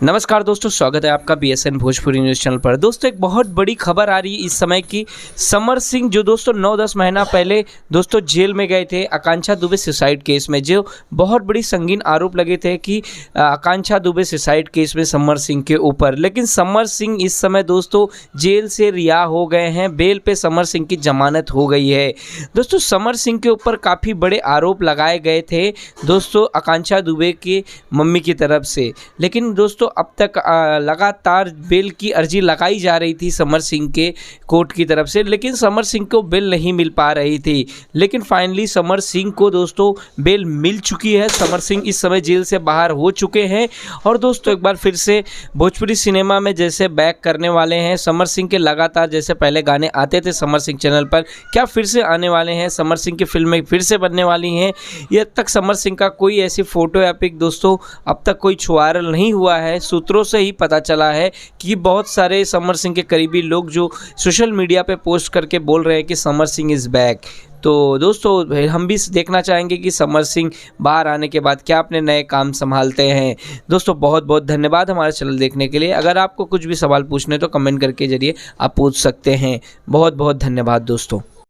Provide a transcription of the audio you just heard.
नमस्कार दोस्तों, स्वागत है आपका BSN भोजपुरी न्यूज़ चैनल पर। दोस्तों एक बहुत बड़ी खबर आ रही है इस समय की। समर सिंह जो दोस्तों 9-10 महीना पहले दोस्तों जेल में गए थे आकांक्षा दुबे सुसाइड केस में, जो बहुत बड़ी संगीन आरोप लगे थे कि आकांक्षा दुबे सुसाइड केस में समर सिंह के ऊपर। लेकिन समर सिंह इस समय दोस्तों जेल से रिहा हो गए हैं, बेल पे समर सिंह की जमानत हो गई है। दोस्तों समर सिंह के ऊपर काफ़ी बड़े आरोप लगाए गए थे दोस्तों आकांक्षा दुबे की मम्मी की तरफ से। लेकिन दोस्तों अब तक लगातार बेल की अर्जी लगाई जा रही थी समर सिंह के कोर्ट की तरफ से, लेकिन समर सिंह को बेल नहीं मिल पा रही थी। लेकिन फाइनली समर सिंह को दोस्तों बेल मिल चुकी है। समर सिंह इस समय जेल से बाहर हो चुके हैं और दोस्तों एक बार फिर से भोजपुरी सिनेमा में जैसे बैक करने वाले हैं। समर सिंह के लगातार जैसे पहले गाने आते थे समर सिंह चैनल पर, क्या फिर से आने वाले हैं? समर सिंह की फिल्में फिर से बनने वाली हैं। ये तक समर सिंह का कोई ऐसी फोटो या पिक दोस्तों अब तक कोई वायरल नहीं हुआ है। सूत्रों से ही पता चला है कि बहुत सारे समर सिंह के करीबी लोग जो सोशल मीडिया पे पोस्ट करके बोल रहे हैं कि समर सिंह इज़ बैक। तो दोस्तों हम भी देखना चाहेंगे कि समर सिंह बाहर आने के बाद क्या अपने नए काम संभालते हैं। दोस्तों बहुत बहुत धन्यवाद हमारे चैनल देखने के लिए। अगर आपको कुछ भी सवाल पूछने तो कमेंट करके जरिए आप पूछ सकते हैं। बहुत बहुत धन्यवाद दोस्तों।